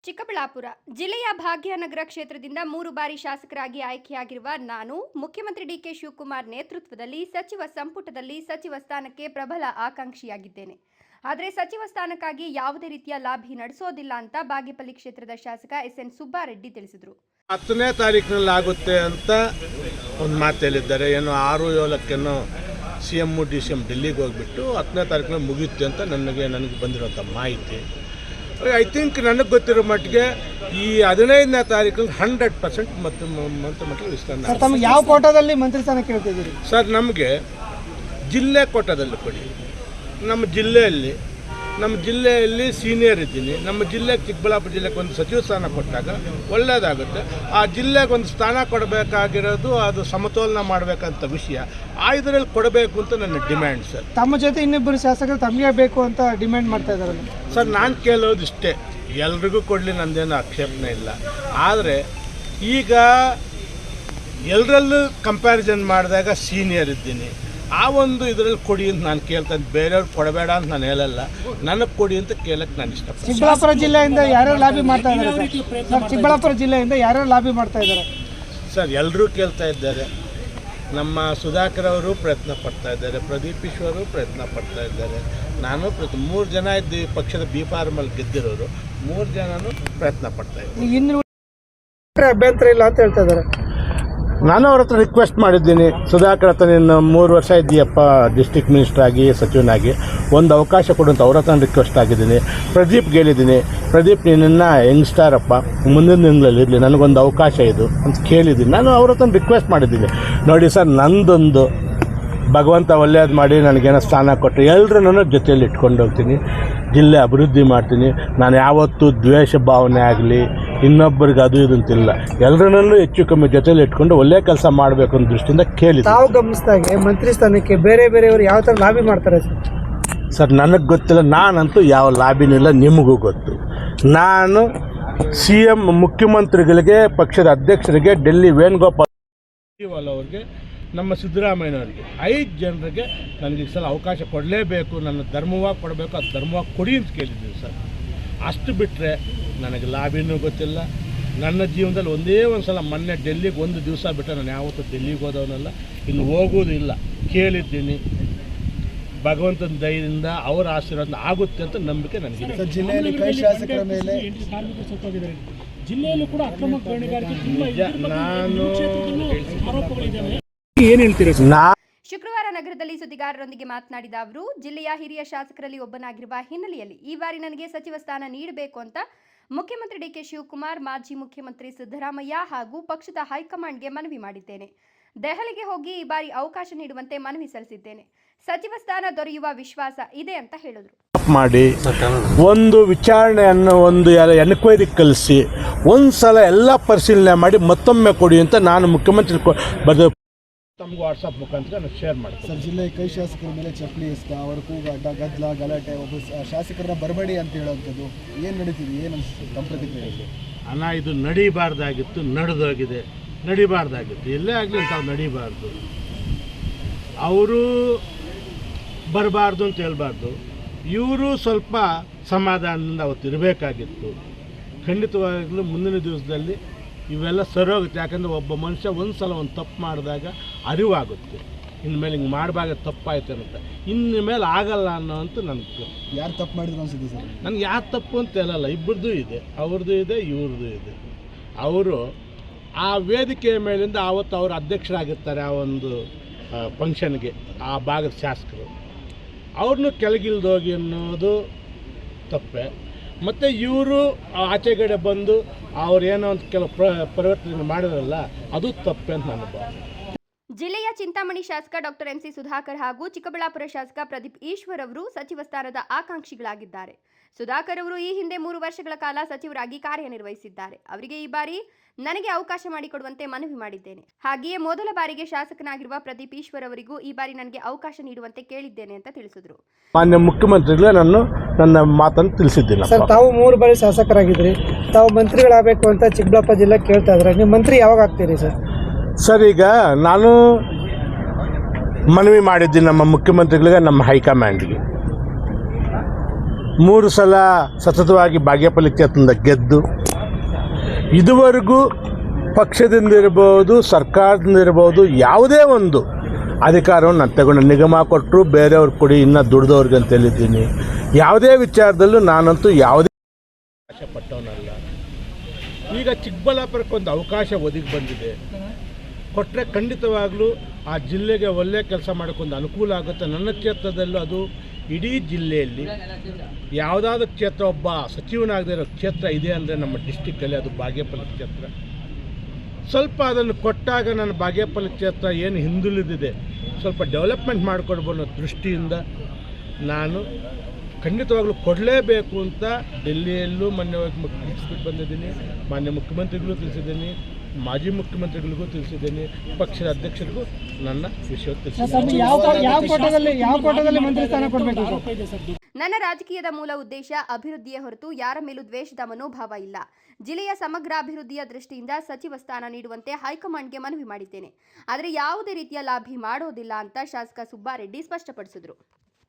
ಚಿಕ್ಕಬಳ್ಳಾಪುರ ಜಿಲ್ಲೆಯ ಭಾಗ್ಯನಗರ ಕ್ಷೇತ್ರದಿಂದ 3 ಬಾರಿ ಶಾಸಕರಾಗಿ ಆಯ್ಕೆಯಾಗಿರುವ ನಾನು ಮುಖ್ಯಮಂತ್ರಿ ಡಿಕೆ ಶಿವಕುಮಾರ್ ನೇತೃತ್ವದಲ್ಲಿ ಸಚಿವ ಸಂಪುಟದಲ್ಲಿ ಸಚಿವ ಸ್ಥಾನಕ್ಕೆ ಪ್ರಬಲ ಆಕಾಂಕ್ಷಿಯಾಗಿದ್ದೇನೆ. ಆದರೆ ಸಚಿವ ಸ್ಥಾನಕ್ಕಾಗಿ ಯಾವುದೇ ರೀತಿಯ ಲಾಬಿ ನಡೆಸೋದಿಲ್ಲ ಅಂತ ಬಾಗೇಪಲ್ಲಿ ಕ್ಷೇತ್ರದ ಶಾಸಕ ಎಸ್ಎನ್ ಸುಬ್ಬಾರೆಡ್ಡಿ ತಿಳಿಸಿದರು. 10ನೇ ತಾರೀಕಿನಲ್ಲಿ ಆಗುತ್ತೆ ಅಂತ ಒಂದು ಮಾತು ಹೇಳಿದ್ದಾರೆ. ಏನು 6-7 CM DCM ಡೆಲ್ಲಿಗೆ ಹೋಗ್ಬಿಟ್ಟು 10ನೇ ತಾರೀಕಿನಲ್ಲಿ ಮುಗಿಯುತ್ತೆ ಅಂತ ನನಗೆ ಬಂದಿರೋಂಥ ಮಾಹಿತಿ. ಐ ಥಿಂಕ್ ನನಗೆ ಗೊತ್ತಿರೋ ಮಟ್ಟಿಗೆ ಈ 15ನೇ ತಾರೀಕಲ್ಲಿ 100% ಮಂತ್ರಿ ವಿಸ್ತರಣೆ. ತಮಗೆ ಯಾವ ಕೋಟಾದಲ್ಲಿ ಮಂತ್ರಿ ಸ್ಥಾನ ಕೇಳ್ತಿದ್ದೀರಿ ಸರ್? ನಮಗೆ ಜಿಲ್ಲೆ ಕೋಟಾದಲ್ಲಿ ಕೊಡಿ. ನಮ್ಮ ಜಿಲ್ಲೆಯಲ್ಲಿ ಸೀನಿಯರ್ ಇದ್ದೀನಿ. ನಮ್ಮ ಜಿಲ್ಲೆಗೆ ಚಿಕ್ಕಬಳ್ಳಾಪುರ ಜಿಲ್ಲೆಗೆ ಒಂದು ಸಚಿವ ಸ್ಥಾನ ಕೊಟ್ಟಾಗ ಒಳ್ಳೆಯದಾಗುತ್ತೆ. ಆ ಜಿಲ್ಲೆಗೆ ಒಂದು ಸ್ಥಾನ ಕೊಡಬೇಕಾಗಿರೋದು ಅದು ಸಮತೋಲನ ಮಾಡಬೇಕಂತ ವಿಷಯ. ಇದರಲ್ಲಿ ಕೊಡಬೇಕು ಅಂತ ನನ್ನ ಡಿಮ್ಯಾಂಡ್ ಸರ್. ತಮ್ಮ ಜೊತೆ ಇನ್ನಿಬ್ಬರು ಶಾಸಕರು ತಮಗೆ ಬೇಕು ಅಂತ ಡಿಮ್ಯಾಂಡ್ ಮಾಡ್ತಾ ಇದ್ದಾರಲ್ಲ ಸರ್? ನಾನು ಕೇಳೋದು ಇಷ್ಟೇ, ಎಲ್ರಿಗೂ ಕೊಡಲಿ, ನಂದೇನು ಆಕ್ಷೇಪಣೆ ಇಲ್ಲ. ಆದರೆ ಈಗ ಎಲ್ಲರಲ್ಲೂ ಕಂಪ್ಯಾರಿಸನ್ ಮಾಡಿದಾಗ ಸೀನಿಯರ್ ಇದ್ದೀನಿ. ಆ ಒಂದು ಇದರಲ್ಲಿ ಕೊಡಿ ಅಂತ ನಾನು ಕೇಳ್ತೇನೆ. ಬೇರೆಯವ್ರು ಕೊಡಬೇಡ ಅಂತ ನಾನು ಹೇಳಲ್ಲ, ನನಗೆ ಕೊಡಿ ಅಂತ ಕೇಳಕ್ಕೆ ನಾನು ಇಷ್ಟಪಡ್ತೀನಿ. ಚಿಕ್ಕಬಳ್ಳಾಪುರ ಜಿಲ್ಲೆಯಿಂದ ಯಾರ್ಯಾರು ಲಾಬಿ ಮಾಡ್ತಾ ಇದ್ದಾರೆ ಸರ್? ಚಿಕ್ಕಬಳ್ಳಾಪುರ ಜಿಲ್ಲೆಯಿಂದ ಯಾರ್ಯಾರು ಲಾಬಿ ಮಾಡ್ತಾ ಇದ್ದಾರೆ ಸರ್? ಎಲ್ಲರೂ ಕೇಳ್ತಾ ಇದ್ದಾರೆ. ನಮ್ಮ ಸುಧಾಕರ್ ಅವರು ಪ್ರಯತ್ನ ಪಡ್ತಾ ಇದ್ದಾರೆ, ಪ್ರದೀಪ್ ಈಶ್ವರು ಪ್ರಯತ್ನ ಪಡ್ತಾ ಇದ್ದಾರೆ. ನಾನು 3 ಜನ ಇದ್ದು ಪಕ್ಷದ B-ಫಾರ್ಮಲ್ಲಿ ಗೆದ್ದಿರೋರು 3 ಜನನೂ ಪ್ರಯತ್ನ ಪಡ್ತಾ ಇದ್ದಾರೆ. ಇನ್ನು ಅಭ್ಯಂತರ ಇಲ್ಲ ಅಂತ ಹೇಳ್ತಾ ಇದ್ದಾರೆ. ನಾನು ಅವ್ರ ಹತ್ರ ರಿಕ್ವೆಸ್ಟ್ ಮಾಡಿದ್ದೀನಿ, ಸುಧಾಕರ್ ಹತ್ರ ನೀನು 3 ವರ್ಷ ಇದ್ದೀಯಪ್ಪ ಡಿಸ್ಟ್ರಿಕ್ಟ್ ಮಿನಿಸ್ಟರ್ ಆಗಿ ಸಚಿವನಾಗಿ, ಒಂದು ಅವಕಾಶ ಕೊಡು ಅಂತ ಅವ್ರ ಹತ್ರ ರಿಕ್ವೆಸ್ಟ್ ಆಗಿದ್ದೀನಿ. ಪ್ರದೀಪ್ಗೆ ಹೇಳಿದ್ದೀನಿ, ಪ್ರದೀಪ್ ನೀನನ್ನು ಯಂಗ್ಸ್ಟಾರಪ್ಪ, ಮುಂದಿನ ದಿನಗಳಲ್ಲಿ ಇರಲಿ, ನನಗೊಂದು ಅವಕಾಶ ಇದು ಅಂತ ಕೇಳಿದ್ದೀನಿ. ನಾನು ಅವ್ರ ಹತ್ರ ರಿಕ್ವೆಸ್ಟ್ ಮಾಡಿದ್ದೀನಿ. ನೋಡಿ ಸರ್, ನಂದೊಂದು ಭಗವಂತ ಒಳ್ಳೆಯದು ಮಾಡಿ ನನಗೇನೋ ಸ್ಥಾನ ಕೊಟ್ಟರೆ ಎಲ್ಲರನ್ನೂ ಜೊತೆಯಲ್ಲಿ ಇಟ್ಕೊಂಡು ಹೋಗ್ತೀನಿ, ಜಿಲ್ಲೆ ಅಭಿವೃದ್ಧಿ ಮಾಡ್ತೀನಿ. ನಾನು ಯಾವತ್ತೂ ದ್ವೇಷ ಭಾವನೆ ಆಗಲಿ ಇನ್ನೊಬ್ಬರಿಗೆ ಅದು ಇದು ಅಂತಿಲ್ಲ. ಎಲ್ಲರನ್ನೂ ಹೆಚ್ಚು ಕಮ್ಮಿ ಜೊತೆಯಲ್ಲಿ ಇಟ್ಕೊಂಡು ಒಳ್ಳೆ ಕೆಲಸ ಮಾಡಬೇಕು ಅನ್ನೋ ದೃಷ್ಟಿಯಿಂದ ಕೇಳಿ. ತಾವು ಗಮನಿಸಿದಾಗೆ ಮಂತ್ರಿ ಸ್ಥಾನಕ್ಕೆ ಬೇರೆಯವರು ಯಾವ ಥರ ಲಾಬಿ ಮಾಡ್ತಾರೆ ಸರ್? ನನಗೆ ಗೊತ್ತಿಲ್ಲ, ನಾನಂತೂ ಯಾವ ಲಾಬಿನಿಲ್ಲ, ನಿಮಗೂ ಗೊತ್ತು. ನಾನು CM ಮುಖ್ಯಮಂತ್ರಿಗಳಿಗೆ, ಪಕ್ಷದ ಅಧ್ಯಕ್ಷರಿಗೆ, ಡೆಲ್ಲಿ ವೇಣುಗೋಪಾಲ್ ಅವ್ರಿಗೆ, ನಮ್ಮ ಸಿದ್ದರಾಮಯ್ಯನವರಿಗೆ 5 ಜನರಿಗೆ ನನಗೆ ಈ ಸಲ ಅವಕಾಶ ಕೊಡಲೇಬೇಕು, ನನ್ನ ಧರ್ಮವಾಗಿ ಕೊಡಬೇಕು, ಅದು ಧರ್ಮವಾಗಿ ಕೊಡಿ ಅಂತ ಕೇಳಿದ್ದೀನಿ ಸರ್. ಅಷ್ಟು ಬಿಟ್ಟರೆ ನನಗೆ ಲಾಬಿನೂ ಗೊತ್ತಿಲ್ಲ. ನನ್ನ ಜೀವನದಲ್ಲಿ ಒಂದೇ ಒಂದು ಸಲ ಮೊನ್ನೆ ಡೆಲ್ಲಿಗೆ ಒಂದು ದಿವಸ ಬಿಟ್ಟರೆ ನಾನು ಯಾವತ್ತೂ ಡೆಲ್ಲಿಗೆ ಹೋದವನಲ್ಲ, ಇನ್ನು ಹೋಗೋದು ಇಲ್ಲ. ಕೇಳಿದ್ದೀನಿ, ಭಗವಂತನ ದಯದಿಂದ ಅವರ ಆಶೀರ್ವಾದ ಆಗುತ್ತೆ ಅಂತ ನಂಬಿಕೆ ನನಗಿದೆ. ಜಿಲ್ಲೆಯಲ್ಲಿ ಕೈ ಶಾಸಕರ ಮೇಲೆ ಜಿಲ್ಲೆಯಲ್ಲೂ ಕೂಡ ಅಕ್ರಮ ಗಣಿಗಾರಿಕೆ ನಾನು ಏನು ಹೇಳ್ತೀರಾ? ಶುಕ್ರವಾರ ನಗರದಲ್ಲಿ ಸುದ್ದಿಗಾರರೊಂದಿಗೆ ಮಾತನಾಡಿದ ಅವರು, ಜಿಲ್ಲೆಯ ಹಿರಿಯ ಶಾಸಕರಲ್ಲಿ ಒಬ್ಬನಾಗಿರುವ ಹಿನ್ನೆಲೆಯಲ್ಲಿ ಈ ಬಾರಿ ನನಗೆ ಸಚಿವ ಸ್ಥಾನ ನೀಡಬೇಕು ಅಂತ ಮುಖ್ಯಮಂತ್ರಿ ಡಿಕೆ ಶಿವಕುಮಾರ್, ಮಾಜಿ ಮುಖ್ಯಮಂತ್ರಿ ಸಿದ್ದರಾಮಯ್ಯ ಹಾಗೂ ಪಕ್ಷದ ಹೈಕಮಾಂಡ್ಗೆ ಮನವಿ ಮಾಡಿದ್ದೇನೆ. ದೆಹಲಿಗೆ ಹೋಗಿ ಈ ಬಾರಿ ಅವಕಾಶ ನೀಡುವಂತೆ ಮನವಿ ಸಲ್ಲಿಸಿದ್ದೇನೆ. ಸಚಿವ ಸ್ಥಾನ ದೊರೆಯುವ ವಿಶ್ವಾಸ ಇದೆ ಅಂತ ಹೇಳಿದರು. ಮಾಡಿ ಒಂದು ವಿಚಾರಣೆಯನ್ನು ಒಂದು ಎನ್ಕ್ವೈರಿ ಕಳಿಸಿ ಒಂದು ಸಲ ಎಲ್ಲ ಪರಿಶೀಲನೆ ಮಾಡಿ ಮತ್ತೊಮ್ಮೆ ಕೊಡಿ ಅಂತ ನಾನು ಮುಖ್ಯಮಂತ್ರಿ ಬರೆದು ತಮಗೆ ವಾಟ್ಸಪ್ ಮುಖಾಂತರ ನಾನು ಶೇರ್ ಮಾಡ್ತೀನಿ. ಸರ್, ಜಿಲ್ಲೆಯ ಕೈ ಶಾಸಕರ ಮೇಲೆ ಚಪ್ಪಲಿ ಎಸ್ತ, ಅವರ ಕೂಗಾಟ, ಗದ್ದಲ, ಗಲಾಟೆ, ಒಬ್ಬ ಶಾಸಕರನ್ನ ಬರಬೇಡಿ ಅಂತ ಹೇಳೋಂಥದ್ದು ಏನು ನಡೀತಿದೆ, ಏನು ತಮ್ಮ ಪ್ರತಿಕ್ರಿಯೆ? ಅಣ್ಣ, ಇದು ನಡೀಬಾರ್ದಾಗಿತ್ತು, ನಡೆದೋಗಿದೆ. ನಡೀಬಾರ್ದಾಗಿತ್ತು, ಎಲ್ಲೇ ಆಗಲಿ ತಾವು ನಡೀಬಾರ್ದು. ಅವರು ಬರಬಾರ್ದು ಅಂತ ಹೇಳ್ಬಾರ್ದು, ಇವರು ಸ್ವಲ್ಪ ಸಮಾಧಾನದಿಂದ ಅವತ್ತು ಇರಬೇಕಾಗಿತ್ತು. ಖಂಡಿತವಾಗಲೂ ಮುಂದಿನ ದಿವಸದಲ್ಲಿ ಇವೆಲ್ಲ ಸರೋಗುತ್ತೆ. ಯಾಕಂದರೆ ಒಬ್ಬ ಮನುಷ್ಯ ಒಂದು ಸಲ ಒಂದು ತಪ್ಪು ಮಾಡಿದಾಗ ಅರಿವಾಗುತ್ತೆ, ಇನ್ಮೇಲೆ ಹಿಂಗೆ ಮಾಡಬಾಗ ತಪ್ಪಾಯ್ತು ಅಂತ. ಇನ್ನು ಮೇಲೆ ಆಗಲ್ಲ ಅನ್ನೋಂತ ನನಗೆ. ಯಾರು ತಪ್ಪು ಮಾಡಿದ್ರು ಅನಿಸುತ್ತೆ ಸರ್? ನನಗೆ ಯಾರು ತಪ್ಪು ಅಂತ ಹೇಳಲ್ಲ, ಇಬ್ಬರದ್ದು ಇದೆ, ಅವ್ರದ್ದು ಇದೆ, ಇವ್ರದ್ದು ಇದೆ. ಅವರು ಆ ವೇದಿಕೆಯ ಮೇಲಿಂದ ಆವತ್ತು ಅವರು ಅಧ್ಯಕ್ಷರಾಗಿರ್ತಾರೆ ಆ ಒಂದು ಫಂಕ್ಷನ್ಗೆ, ಆ ಭಾಗದ ಶಾಸಕರು ಅವ್ರನ್ನೂ ಕೆಳಗಿಲ್ದೋಗಿ ಅನ್ನೋದು ತಪ್ಪೆ. ಮತ್ತು ಇವರು ಆಚೆಗಡೆ ಬಂದು ಅವ್ರೇನೋ ಒಂದು ಕೆಲವು ಪರಿವರ್ತನೆ ಮಾಡಿದ್ರಲ್ಲ, ಅದು ತಪ್ಪೆ ಅಂತ ನನ್ನ ಭಾವನೆ. ಜಿಲ್ಲೆಯ ಚಿಂತಾಮಣಿ ಶಾಸಕ ಡಾಕ್ಟರ್ MC ಸುಧಾಕರ್ ಹಾಗೂ ಚಿಕ್ಕಬಳ್ಳಾಪುರ ಶಾಸಕ ಪ್ರದೀಪ್ ಈಶ್ವರ್ ಅವರು ಸಚಿವ ಸ್ಥಾನದ ಆಕಾಂಕ್ಷಿಗಳಾಗಿದ್ದಾರೆ. ಸುಧಾಕರ್ ಅವರು ಈ ಹಿಂದೆ 3 ವರ್ಷಗಳ ಕಾಲ ಸಚಿವರಾಗಿ ಕಾರ್ಯನಿರ್ವಹಿಸಿದ್ದಾರೆ. ಅವರಿಗೆ ಈ ಬಾರಿ ನನಗೆ ಅವಕಾಶ ಮಾಡಿಕೊಡುವಂತೆ ಮನವಿ ಮಾಡಿದ್ದೇನೆ. ಹಾಗೆಯೇ ಮೊದಲ ಬಾರಿಗೆ ಶಾಸಕನಾಗಿರುವ ಪ್ರದೀಪ್ ಈಶ್ವರ್ ಅವರಿಗೂ ಈ ಬಾರಿ ನನಗೆ ಅವಕಾಶ ನೀಡುವಂತೆ ಕೇಳಿದ್ದೇನೆ ಅಂತ ತಿಳಿಸಿದರು. ಮಾನ್ಯ ಮುಖ್ಯಮಂತ್ರಿಗಳೇ ನನ್ನ ಮಾತನ್ನು ತಿಳಿಸಿದ್ದೀನಿ. ಸರ್, ತಾವು 3 ಬಾರಿ ಶಾಸಕರಾಗಿದ್ರಿ, ತಾವು ಮಂತ್ರಿಗಳಾಗಬೇಕು ಅಂತ ಚಿಕ್ಕಬಳ್ಳಾಪುರ ಜಿಲ್ಲೆ ಕೇಳ್ತಾ ಇದ್ರೆ ನೀವು ಮಂತ್ರಿ ಯಾವಾಗ ಆಗ್ತೀರಿ ಸರ್? ಸರ್, ಈಗ ನಾನು ಮನವಿ ಮಾಡಿದ್ದೀನಿ ನಮ್ಮ ಮುಖ್ಯಮಂತ್ರಿಗಳಿಗೆ, ನಮ್ಮ ಹೈಕಮಾಂಡ್ಗೆ. 3 ಸಲ ಸತತವಾಗಿ ಬಾಗೇಪಲ್ಲಿ ಕ್ಷೇತ್ರದಿಂದ ಗೆದ್ದು ಇದುವರೆಗೂ ಪಕ್ಷದಿಂದ ಇರ್ಬೋದು, ಸರ್ಕಾರದಿಂದ ಇರ್ಬೋದು, ಯಾವುದೇ ಒಂದು ಅಧಿಕಾರವನ್ನು ನಾನು ತಗೊಂಡು ನಿಗಮ ಕೊಟ್ಟರು ಬೇರೆಯವ್ರು ಕೊಡಿ ಇನ್ನೂ ದುಡ್ದವ್ರಿಗೆ ಅಂತ ಹೇಳಿದ್ದೀನಿ. ಯಾವುದೇ ವಿಚಾರದಲ್ಲೂ ನಾನಂತೂ ಯಾವುದೇ ಅವಕಾಶ ಪಟ್ಟವನಲ್ಲ. ಈಗ ಚಿಕ್ಕಬಳ್ಳಾಪುರಕ್ಕೆ ಒಂದು ಅವಕಾಶ ಒದಗಿ ಬಂದಿದೆ, ಕೊಟ್ಟರೆ ಖಂಡಿತವಾಗ್ಲೂ ಆ ಜಿಲ್ಲೆಗೆ ಒಳ್ಳೆಯ ಕೆಲಸ ಮಾಡೋಕ್ಕೊಂದು ಅನುಕೂಲ ಆಗುತ್ತೆ. ನನ್ನ ಕ್ಷೇತ್ರದಲ್ಲೂ ಅದು ಇಡೀ ಜಿಲ್ಲೆಯಲ್ಲಿ ಯಾವುದಾದ್ರೂ ಕ್ಷೇತ್ರ ಒಬ್ಬ ಸಚಿವನಾಗದೇ ಇರೋ ಕ್ಷೇತ್ರ ಇದೆ ಅಂದರೆ ನಮ್ಮ ಡಿಸ್ಟಿಕ್ಕಲ್ಲಿ ಅದು ಬಾಗೇಪಲ್ಲಿ ಕ್ಷೇತ್ರ. ಸ್ವಲ್ಪ ಅದನ್ನು ಕೊಟ್ಟಾಗ ನನ್ನ ಬಾಗೇಪಲ್ಲಿ ಕ್ಷೇತ್ರ ಏನು ಹಿಂದುಳಿದಿದೆ ಸ್ವಲ್ಪ ಡೆವಲಪ್ಮೆಂಟ್ ಮಾಡಿಕೊಡ್ಬೋದು ಅನ್ನೋ ದೃಷ್ಟಿಯಿಂದ ನಾನು ಖಂಡಿತವಾಗ್ಲೂ ಕೊಡಲೇಬೇಕು ಅಂತ ಡೆಲ್ಲಿಯಲ್ಲೂ ಮೊನ್ನೆ ತಿಳಿಸ್ಬಿಟ್ಟು ಬಂದಿದ್ದೀನಿ. ಮಾನ್ಯ ಮುಖ್ಯಮಂತ್ರಿಗಳಿಗೂ ತಿಳಿಸಿದ್ದೀನಿ, ಮಾಜಿ ಮುಖ್ಯಮಂತ್ರಿಗಳಿಗೂ ತಿಳಿಸಿದ್ದೀನಿ, ಪಕ್ಷದ ಅಧ್ಯಕ್ಷರಿಗೂ ನನ್ನ ವಿಷಯ ತಿಳಿಸಿದ್ದೀನಿ. ಯಾವ ಕೋಟದಲ್ಲಿ ಮಂತ್ರಿ ಸ್ಥಾನ ಕೊಡಬೇಕು? ನನ್ನ ರಾಜಕೀಯದ ಮೂಲ ಉದ್ದೇಶ ಅಭಿವೃದ್ಧಿಯೇ ಹೊರತು ಯಾರ ಮೇಲೂ ದ್ವೇಷದ ಮನೋಭಾವ ಇಲ್ಲ. ಜಿಲ್ಲೆಯ ಸಮಗ್ರ ಅಭಿವೃದ್ಧಿಯ ದೃಷ್ಟಿಯಿಂದ ಸಚಿವ ಸ್ಥಾನ ನೀಡುವಂತೆ ಹೈಕಮಾಂಡ್ಗೆ ಮನವಿ ಮಾಡಿದ್ದೇನೆ. ಆದರೆ ಯಾವುದೇ ರೀತಿಯ ಲಾಭಿ ಮಾಡೋದಿಲ್ಲ ಅಂತ ಶಾಸಕ ಸುಬ್ಬಾರೆಡ್ಡಿ ಸ್ಪಷ್ಟಪಡಿಸಿದರು.